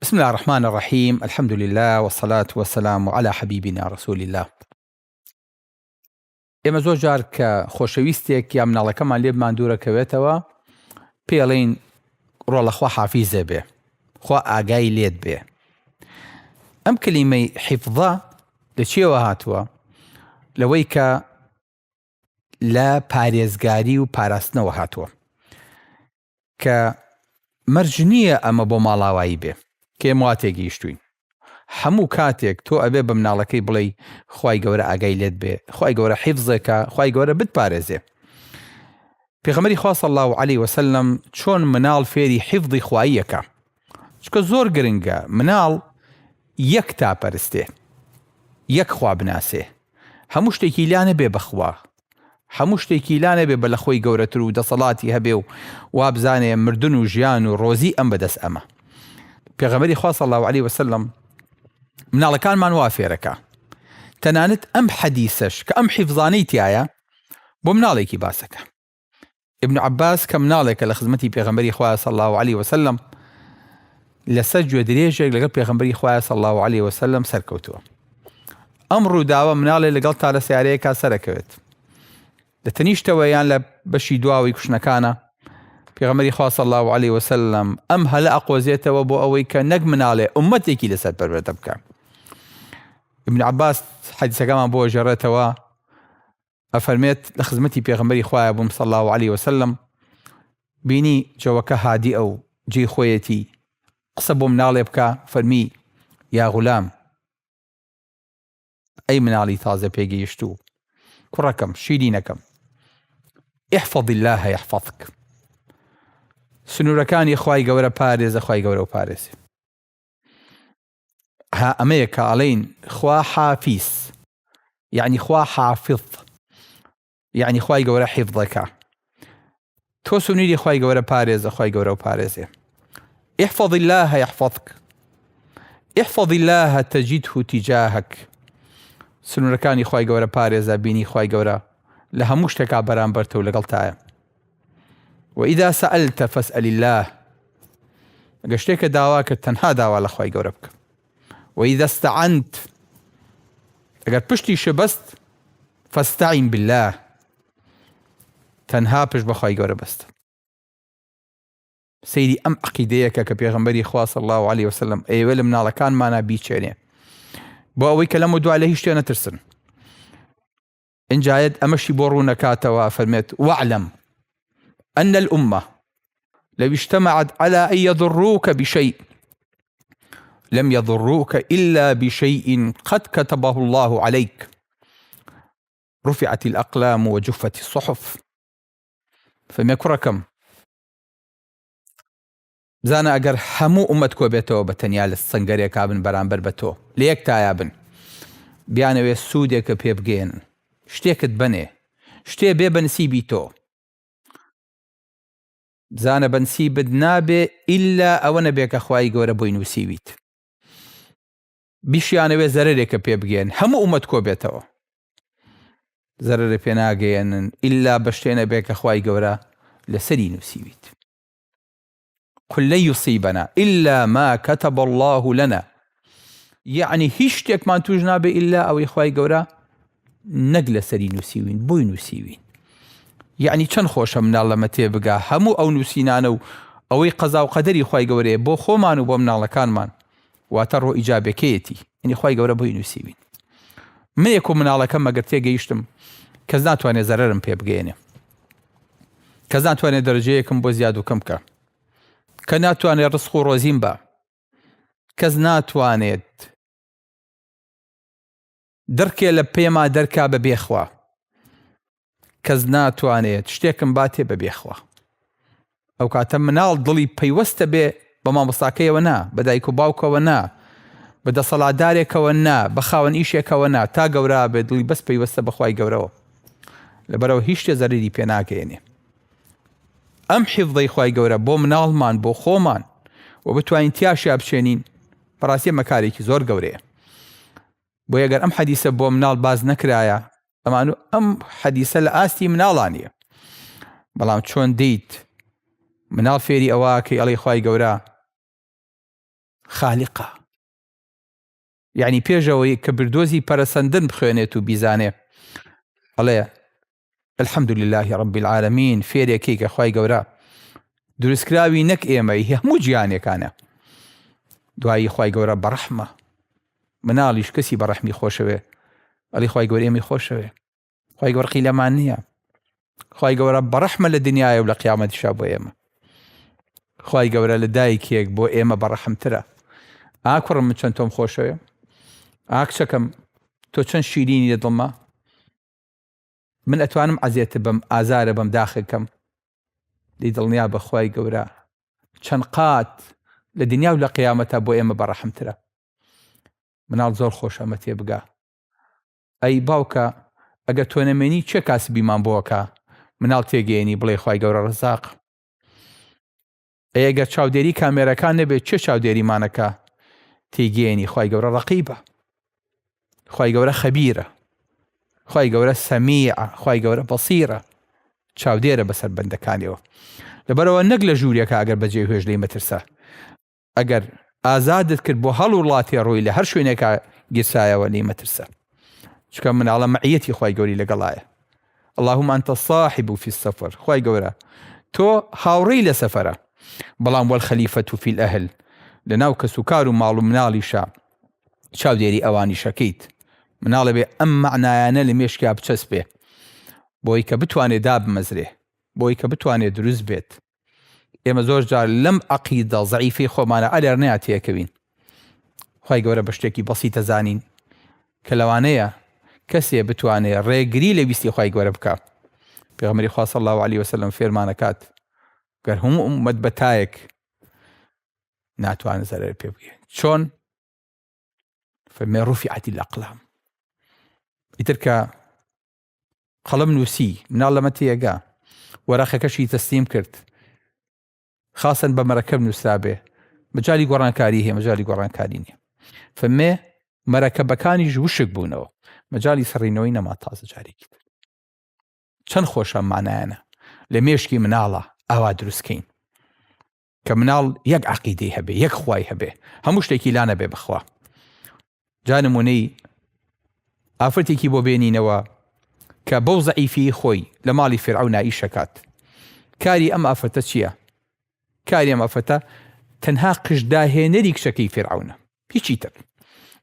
بسم الله الرحمن الرحيم. الحمد لله والصلاة والسلام على حبيبنا رسول الله. ئێمە زۆر جار کە خۆشەویستێک یا مناڵەکەمان لێبمان دوورەکەوێتەوە پێڵێن ڕۆڵە خوا حافیزێ بێ، خوا ئاگای لێت بێ. ئەم کلیمەی حیفظە لە چیەوە هاتووە؟ لەوەی کە لە پارێزگاری و پاراستنەوە هاتووە کە مەرج نییە ئەمە بۆ ماڵاوایی بێ کە ئێمە وا تێگەیشتووین. هەموو کاتێک تۆ ئەبێ بە مناڵەکەی بڵێ خوای گەورە ئاگای لێت بێ، خوای گەورە حیفزێکە، خوای گەورە بتپارێزێ. پێغەمبەری خوا صلی الله علیه وسلم چۆن مناڵ فێری حیفظی خواییەکە، چونکە زۆر گرنگە مناڵ یەک تاپەرستێ، یەک خوا بناسێ، هەموو شتێکی لا نەبێ بەخوا، هەموو شتێکی لا نەبێ بە لە خۆی گەورەتر و دەسەڵاتی هەبێ و وابزانێ مردن و ژیان و ڕۆزی ئەم بەدەست ئەمە. پێغەمبەری خوا صلی الله علیه وسلم مناڵەکانمان وا فێرەکە. تەنانەت ئەم حەدیسەش کە ئەم حیفزانەی تایە بۆ مناڵێکی باسەکە. ابن عباس کە مناڵێکە لە خزمەتی پێغەمبەری خوا صلی الله علیه وسلم لەسەر گوێ درێژێک لەگەڵ پێغەمبەری خوا صلی الله علیه وسلم سەرکەوتووە. ئەم ڕووداوە مناڵێ لەگەڵ تا لە سیارەیەکا سەرەکەوێت. لە تەنیشتەوە یان لە بەشی دواوی کوشنەکانە پێغەمبەری خوا صلی الله علیه وسلم ئەم هەلە ئەقۆزێتەوە بۆ ئەوەی کە نەک مناڵێ ئومەتێکی لەسەر پەروەردە بکە. ابن عباس حەدیسەکەمان بۆ ژێڕێتەوە، ئەفەرمێت لە خزمەتی پێغەمبەری خوایە بووم صلی الله علیه وسلم، بینی جەوەکە هادی ئەو جێی خۆیەتی، قسە بۆ مناڵێ بکە، فەرمی یا غولام، ئەی مناڵی تازە پێگەیشتوو، کوڕەکەم، شیرینەکەم، احفظ الله يحفظك. سنوورەکانی خوای گەورە پارێزە، خوای گەورە و پارێزێ. ها ئەمەیە کە ئەڵێن خوا حافیز، یعنی خوا حافظ، یعنی خوای گەورە حیفظەکە. تۆ سنووری خوای گەورە پارێزە، خوای گەورە و پارێزێ. احفظ الله يحفظك، احفظ الله تجده تجاهك. سنوورەکانی خوای گەورە پارێزە، بینی خوای گەورە لە هەموو شتێکا بەرامبەرتە و لەگەڵتایە. وإذا سألت فاسأل الله، ئەگەر شتێکە داوا کە تەنها داوا لە خوای گەورە بکە. وإذا استعنت، ئەگەر پشتی شبەست فاستعن بالله، تەنها پشت بە خوای گەورە بەستە. سەیری ئەم عەقیدەیەکە کە پێغەمبەری خوا صلی الله علیه وسلم ئێوە لە مناڵەکانمانە بیچێنێ بۆ ئەوەی کە لەم و دوای لە هیچ شتێ نەترسن. ئەنجایەت ئەمەشی بۆ ڕوو نەکاتەوە، فەرمێت واعلم أن الأمة لو اجتمعت على أن يضروك بشيء لم يضروك إلا بشيء قد كتبه الله عليك، رفعت الأقلام وجفت الصحف. فما كركم زانا أجر همو أمتكو بيتو بتنيا للسنجريا كابن برامبر بتو ليك تايابن بيانا ويسوديك بيبجين شتيك تبني شتي بيبنسيبي تو زانە بەنسی بد نابێ ئیلا ئەوە نەبێ کە خوای گەورە بۆی نووسیویت. بیشیانەوێ زەرێکە پێ بگەێن، هەموو ئومەت کۆ بێتەوە، زەرێ پێ ناگەێنن ئیلا بە شتێ نەبێ کە خوای گەورە لەسەری نووسیویت. قل لن يصيبنا إلا ما كتب الله لنا، یعنی هیچ شتێکمان توش نابێ ئیلا ئەوەی خوای گەورە نەک لەسەری نووسیوین، بۆی نووسیوین. یعنی چەند خۆشە مناڵ لەمە تێبگا هەموو ئەو نووسینانە و ئەوەی قەزا و قەدەری خوای گەورەیە بۆ خۆمان و بۆ مناڵەکانمان، واتە ڕۆ ئیجابەکەیەتی، یعنی خوای گەورە بۆی نووسیوین. من یەک و مناڵەکەم ئەگەر تێگەیشتم کەس ناتوانێت زەرەرم پێ بگەێنێ، کەس ناتوانێت دەرەجەیەکم بۆ زیاد و کەم بکە، کە ناتوانێت ڕزق و ڕۆزیم بە، کەس ناتوانێت دەرکێ لە پێما دەرکا بە بێخوا، کەس ناتوانێت شتێکم باتێ بە بێخوا. ئەو کاتە مناڵ دڵی پەیوەستە بێ بە مامۆستاکەیەوە نا، بە دایک و باوکەوە نا، بە دەسەڵاتدارێکەوە نا، بە خاوەن ئیشێکەوە نا، تا گەورە بێ دڵی بەس پەیوەستە بەخوای گەورەوە، لەبەرەوە هیچ شتێ زەرری پێ ناگەێنێ. ئەم حیفظەی خوای گەورە بۆ مناڵمان، بۆ خۆمان و بتوانین تیاشیا بچێنین، بەڕاستی مەکارێکی زۆر گەورەیە. بۆ ئەگەر ئەم حەدیسە بۆ مناڵ باز نەکرایە، ئەمانو ئەم حەدیسە لە ئاستی مناڵانیە. بەڵام چۆن دیت مناڵ فێری ئەوە کە ئەڵێ خوای گەورە خالقە، یعنی پێشەوەی کە بردۆزی پەرەسەندن بخوێنێت و بیزانێ ئەڵێ الحەمدولله رب العالمین، فێرێکی کە خوای گەورە دروستکراوی نەک ئێمەی هەموو گیانێکانە، دوایی خوای گەورە بەڕەحمە، مناڵیش کەسی بەڕەحمی خۆشەوێ ئەڵی خوای گەورە ئێمەی خۆشەوێ، خوای گەورە قیلەمان نییە، خوای گەورە بەڕەحمە لە دنیاە و لە قیامەتیشا بۆ ئێمە، خوای گەورە لە دایکێک بۆ ئێمە بەڕەحمترە. کوڕم من چەند تۆم خۆشەوێ، کچەکەم تۆ چەند شیرینی لە دڵما، من ئەتوانم عەزیێتت بەم ئازارە بەم داخەکەم، لی دڵنیا بە خوای گەورە چەند قات لە دنیا و لە قیامەتە بۆ ئێمە بەڕەحمترە. مناڵ زۆر خۆش ئەمە تێبگا، ئەی باوکە ئەگە تۆ نەمێنی چێ کاسبیمان بۆکە؟ مناڵ تێگەێنی بڵێ خوای گەورە ڕزاق. ئەگەر چاودێری کامێرەکان نەبێت چێ چاودێریمانەکە؟ تێگەێنی خوای گەورە ڕەقیبە، خوای گەورە خەبیرە، خوای گەورە سەمیعە، خوای گەورە بەسیرە، چاودێرە بەسەر بەندەکانیەوە. لەبەرەوە نەک لە ژوورێکە ئەگەر بەجێ هێژ لێی مەترسە، ئەگەر ئازادت کرد بۆ هەڵ وڵاتی ڕووی لە هەر شوێنێکە گیرسایەوە لێی مەترسە، چکە مناڵە مەعیەتی خوای گەوری لەگەڵایە. اللهم أنت الصاحب في السفر، خوای گەورە تۆ هاوڕێی لە سەفەرە، بەڵام والخەلیفەة في الأهل، لەناو کەس و کار و ماڵ و مناڵیشە چاودێری ئەوانی شەکەیت. مناڵە بێ ئەم معنایانە لە مێشکیا بچەسبێ، بۆی کە بتوانێت دابمەزرێ، بۆی کە بتوانێت دروست بێت. ئێمە زۆر جار لەم عەقیدە زەعیفەی خۆمانە ئەلێر نەیەتێکەوین. خوای گەورە بە شتێکی بەسیتە زانین کە لەوانەیە کەسێ بتوانێت ڕێگری لە ویستی خوای گەورە بکات. پێغەمبەری خوا صلی الله علیه وسلم فێرمانەکات گەر هەموو ئومەت بە تایەک ناتوانێت زەرەر پێ بگێ. چۆن؟ فەرمێ ڕوفیعەت الأقلام، ئیتر کە قەڵەم نووسی مناڵ لەمە تێگا، وەرەقەکەشی تەسلیم کرد، خاسن بە مەرەکەب نووسرابێ، مەجالی گۆڕانکاری هەیە، مەجالی گۆڕانکاری نییە. فەرمێ مەرەکەبەکانیش وشک بوونەوە، مەجالی سەڕینەوەی نەما تازە جارێکی تر. چەند خۆشە مانایانە لە مێشکی مناڵە ئاوا دروستکەین کە مناڵ یەک عەقیدەی هەبێ، یەک خوای هەبێ، هەموو شتێکی لا نەبێ بخوا. جا نمونەی ئافرەتێکی بۆ بێنینەوە کە بەو زەعیفی خۆی لە ماڵی فیرعەون ئیشەکات. کاری ئەم ئافرەتە چییە؟ کاری ئەم ئافرەتە تەنها قژداهێنەری کچەکەی فیرعەونە، هیچی تر.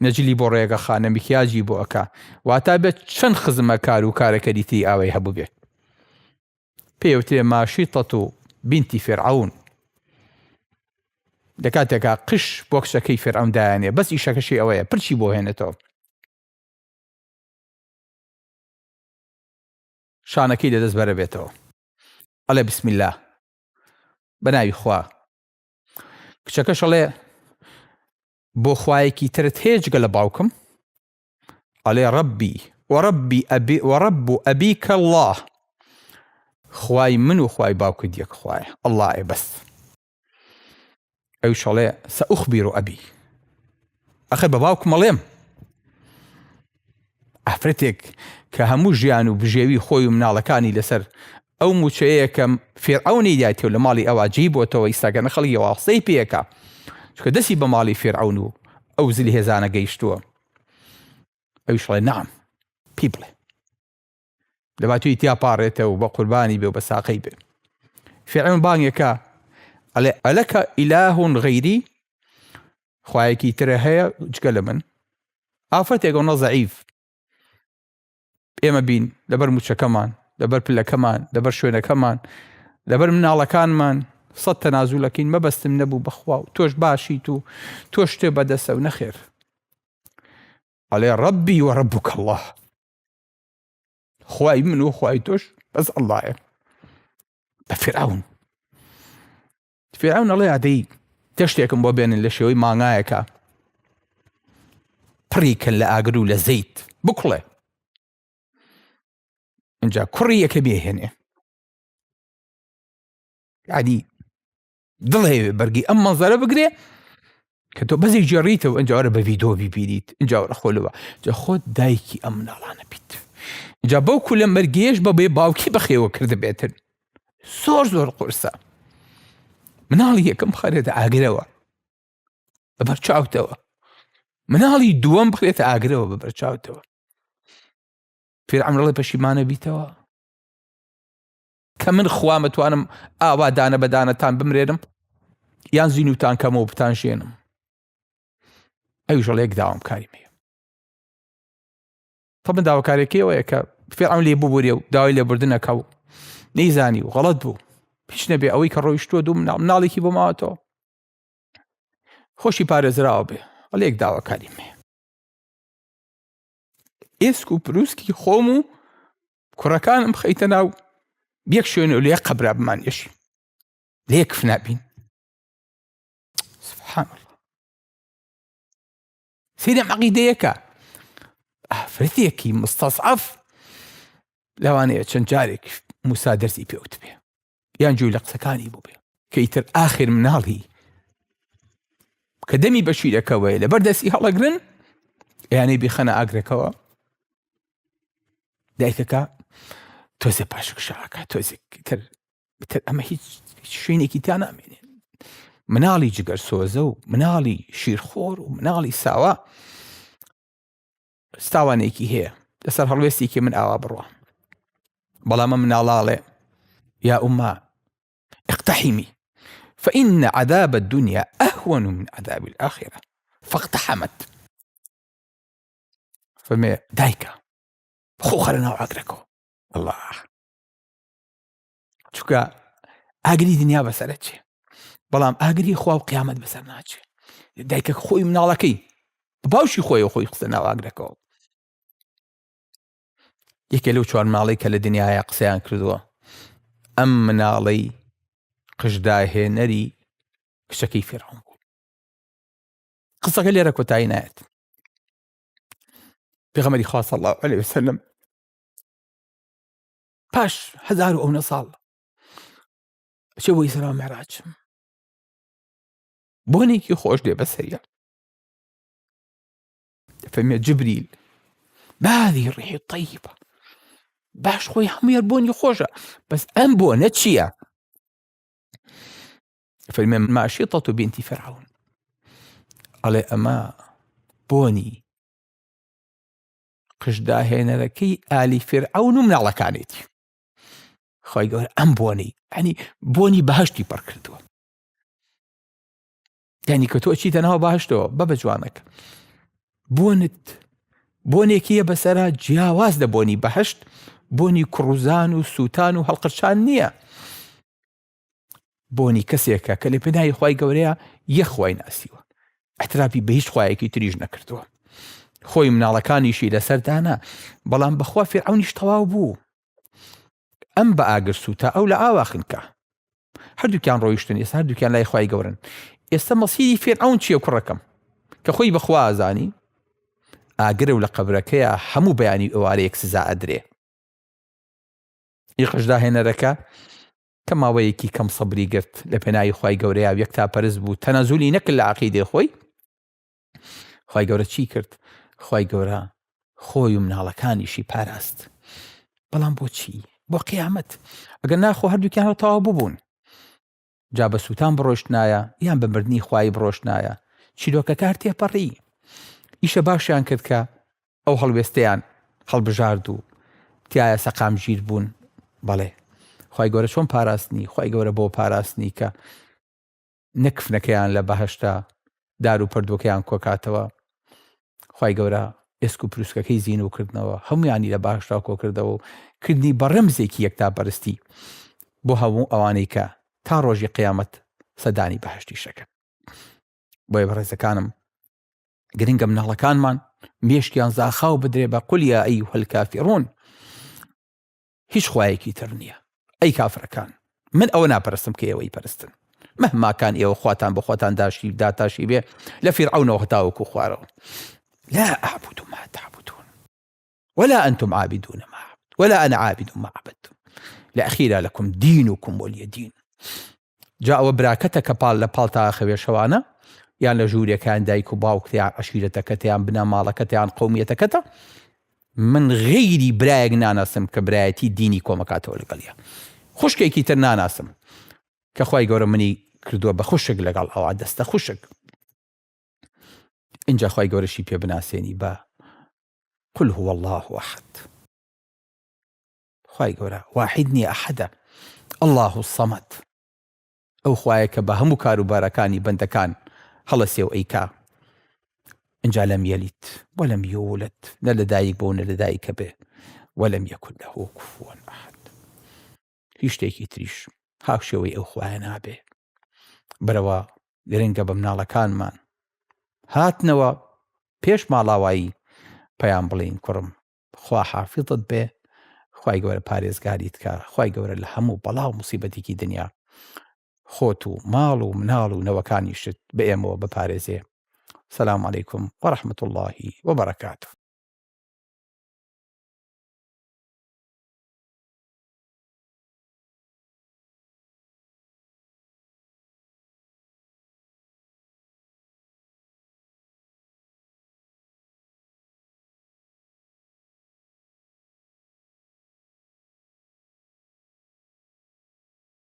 نەجلی بۆ ڕێگە خانە، میکیاجی بۆ ئەکا، واتە بێت چەند خزمە کار و کارەکەری تری ئاوەی هەبوو بێت. پێوترێ ماشیطەة بینتی فیرعەون، لە کاتێکا قش بۆ کچەکەی فیرعەون دایانێ، بەس ئیشەکەشی ئەوەیە پرچی بۆ هێنێتەوە، شانەکەی لەدەست بەرە بێتەوە، ئەڵێ بسم الله، بەناوی خوا. کچەکەش ئەڵێ بۆ خوایەکی ترت هەیە جگە لە باوکم؟ ئەڵێ ڕەبی وەڕەب ئەبیکە الله، خوای من و خوای باوکت یەک خوایە، ئەڵڵایە بەس. ئەویش ئەڵێ سەئوخبیرو ئەبی، ئەخر بە باوکم ئەڵێم. ئافرەتێک کە هەموو ژیان و بژێوی خۆی و مناڵەکانی لەسەر ئەو موچەیە کە فیرعەونی دایەوە لە ماڵی ئەوە جێی بۆتەوە، ئیساگەنە خەڵکیەوە قسەی پێکە، چکە دەستی بە ماڵی فیرعەون و ئەو زلی هێزانە گەیشتووە. ئەویش ئەڵێ نعم، پێی بڵێ، لەبا توی تیا پاڕێتەوە و بە قوربانی بێ و بە ساقەی بێ. فیرعەون بانگێکە ئەڵێ ئەلەکە ئیلاهون غەیری، خوایەکی ترە هەیە جگە لە من؟ ئافرەتێکە نە زەعیف، ئێمە بین لەبەر موچەکەمان، لەبەر پلەکەمان، لەبەر شوێنەکەمان، لەبەر مناڵەکانمان سەد تەنازولەکەین، مەبەستم نەبوو بەخوا و تۆش باشیت و تۆ شتێ بەدەستە و نەخێر. ئەڵێ ڕەبی وەڕەبوکە الله، خوای من و خوای تۆش بەس ئەڵڵایە. بە فیرعەون ئەڵێ عەدەی تێشتێکم بۆ بێنن لە شێوەی مانگایەکە، پڕیکەن لە ئاگر و لە زەیت بکوڵێ، اینجا کوڕی یەکە بێهێنێ، یعنی دڵێ بەرگی ئەم مەنزەرە بگرێ کە تۆ بەزی جێڕیتەوە، ئەنجا وەرە بە ڤیدۆ بیبینیت، ئەنجا وەرە خۆلەوە جا خۆت دایکی ئەم مناڵانە بیت، اینجا بەو کولە مەرگێش بە بێ باوکی بەخێوە کردە بێتن. زۆر قورسە. مناڵی یەکەم خەرێتە ئاگرەوە، بەبەرچاوتەوە مناڵی دووەم بخرێتە ئاگرەوە بەبەرچاوتەوە. فیرعون ڕڵێ پەشیمانە بیتەوە کە من خوا مەتوانم ئاوا دانە بەدانەتان بمرێنم یان زینوتان کەمەوە بتان ژێنم. ئەویش ڕڵێ یەک داوام کاریم هەیە. تەمەن داواکارێکیەوەیە کە فیرعون لێ ببووریە و داوای لێبوردنەکە و نەیزانی و غەڵەت بوو هیچ نەبێ ئەوەی کە ڕۆیشتووە دوو مناڵێکی بۆ ماوەتەوە خۆشی پارێزراوە بێ ڕڵێ یەک داواکاریم هەیە. ئێسک و پرووسکی خۆم و کوڕەکانم خەیتە ناو یەک شوێنە و لێ قەبرا بمانێشی لێ کف نابین. سبحان الله سیرم عەقیدەیەکە ئافرەتێکی مستەضعەف لەوانەیە چەند جارێک موسا دەرسی پێوت بێ یان جووی لە قسەکانی بوو بێ کە ئیتر ئاخر مناڵی کە دەمی بە شیرەکەوەیە لەبەر دەستی هەڵەگرن یانەی بیخەنە ئاگرەکەوە دایکەکە تۆزێ پاشکشاکە تۆزێکتر ئەمە هیچ شوێنێکی تا نامێنێ مناڵی جگەر سۆزە و مناڵی شیرخۆر و مناڵی ساوا ستاوانێکی هەیە لەسەر هەڵوێستێکی من ئاوا بڕوە بەڵام مناڵاڵێ يا أمة اقتحمي فإن عذاب الدنيا أهون من عذاب الآخرة فاقتحمت. فما دايكا خو خلنا وعقركو الله چووکە ئاگری دنیا بەسەرەچێ بەڵام ئاگری خوا و قیامەت بەسەر ناچێ. دایکە خۆی مناڵەکەی باوشی خۆی و خۆی قسە ناو ئاگرەکەەوە. یەکێ لەو چوار مناڵەی کە لە دنیاە قسەیان کردووە ئەم مناڵەی قژداهێنەری کچەکەی فیرعون بوو. قسەکە لێرە کۆتایی نایەت. پێغەمبەری خوا صلی الله علیه وسلم پاش 1900 ساڵ چێ بۆ ئیسرا و میعراج بۆنێکی خۆش دێ بەسەریە فەرمێ جبریل هذه الريح الطيبة باش خۆی هەموویە بۆنی خۆشە بەس ئەم بۆنە چییە؟ فەرمێ ماشطة بنت فرعون ئەڵێ ئەمە بۆنی قژداهێنەرەکەی ئالی فیرعون و مناڵەکانێتی. خۆی گەورە ئەم بۆنەی ینی بۆنی بەهەشتی پڕ کردووە یعنی کە تۆ چیتە ناو بەهەشتەوە بە بەجوانەکە بۆنێکیە بەسەرا جیاواز لە بۆنی بەهەشت بۆنی کوڕوزان و سووتان و هەڵقرشان نییە. بۆنی کەسێکە کە لە پێناوی خوای گەورەیە یەک خوای ناسیوە ئەترابی بە هیچ خوایەکی تریژ نەکردووە. خۆی مناڵەکانیشی لەسەردانا بەڵام بەخوا فیرعونیش تەواو بوو. ئەم بە ئاگر سووتە ئەو لە ئاوا خنکە هەردووکیان ڕۆیشتن ئێستا هەردووکیان لای خوای گەورن. ئێستا مەسیری فیرعون چییە کوڕەکەم کە خۆی بەخوا ئازانی ئاگرە و لە قەبرەکەیە هەموو بەیانی ئەوارەیەک سزا ئەدرێ. قژداهێنەرەکە کە ماوەیەکی کەم سەبری گرت لە پێناوی خوای گەورەیە و یەک تاپەرست بوو تەنەزولی نەکرد لە عەقیدەی خۆی. خوای گەورە چی کرد؟ خوای گەورە خۆی و مناڵەکانیشی پاراست. بەڵام بۆچی؟ بۆ قیامەت ئەگەر ناخۆ هەردووکیان تەواو ببوون جا بە سووتان بڕۆشتنایە یان بە مردنی خوای بڕۆشتنایە چیرۆکە کار تێپەڕی. ئیشە باشیان کرد کە ئەو هەڵوێستەیان هەڵبژارد و تایە سەقام ژیر بوون. بەڵێ خوای گەورە چۆن پاراستنی؟ خوای گەورە بۆ پاراستنی کە نەکفنەکەیان لە بەهەشتا دار و پەردۆکەیان کۆکاتەوە. خوای گەورە ئێسک و پرووسکەکەی زین و کردنەوە هەمویانی لە باشتا کۆ کردەوە و کردنی بە ڕەمزێکی یەکتا پەرستی بۆ هەموو ئەوانەی کە تا ڕۆژی قیامەت سەدانی بەهەشتی شەکەن. بۆیە بەڕێزەکانم گرنگە مناڵەکانمان مێشکیان زاخاو بدرێ بە قول یا ئەیها الکافرون هیچ خوایەکی تر نییە. ئەی کافرەکان من ئەوە ناپەرستم کە ئێوەی پەرستن مەهماکان ئێوە خواتان بە خۆتان داتاشی بێ لە فیرعونەوە هەتاوەکو خوارەوە. لا أعبد ما تعبدون ولا أنتم عابدون ما أعبد ولا أنا عابد ما عبدتم لأخيرا لكم دينكم ولي دين. جاء وبراكتك بال لبالتا أخوي شوانا يعني لجوريا كان دايك وباوك تيان عشيرتك تيان بنا مالك تيان قوميتك من غير برايق ناناسم كبرايتي ديني كومكاتو القليا خوشكيكي تر ناناسم كخواي قورا مني كردوا بخوشك لقال أو عدستا خوشك اینجا خوای گەورەشی پێ بناسێنی بە قل هو الله أحد. خوای گەورە واحید نییە، ئەحەدە، الله الصەمەد، ئەو خوایە کە بە هەموو کاروبارەکانی بەندەکان هەڵەسێ و ئەیکا. اینجا لەم یەلیت وەلەم یوولد، نە لە دایک بۆ نە لە دایکە بێ، وەلەم یەکن لەهو کوفوەن ئەحەد. هیچ شتێکی تریش هاوشێوەی ئەو خوایە نابێ. برەوە گرنگە بە مناڵەکانمان هاتنەوە پێش ماڵاوایی پەیام بڵین کوڕم خوا حافیزت بێ، خوای گەورە پارێزگاریت کە، خوای گەورە لە هەموو بەڵاو موسیبەتێکی دنیا خۆت و ماڵ و مناڵ و نەوەکانیشت بە ئێمەوە بپارێزێ. سەلام عەلەیکم وەڕەحمەتوڵڵاهی وەبەرەکاتوه.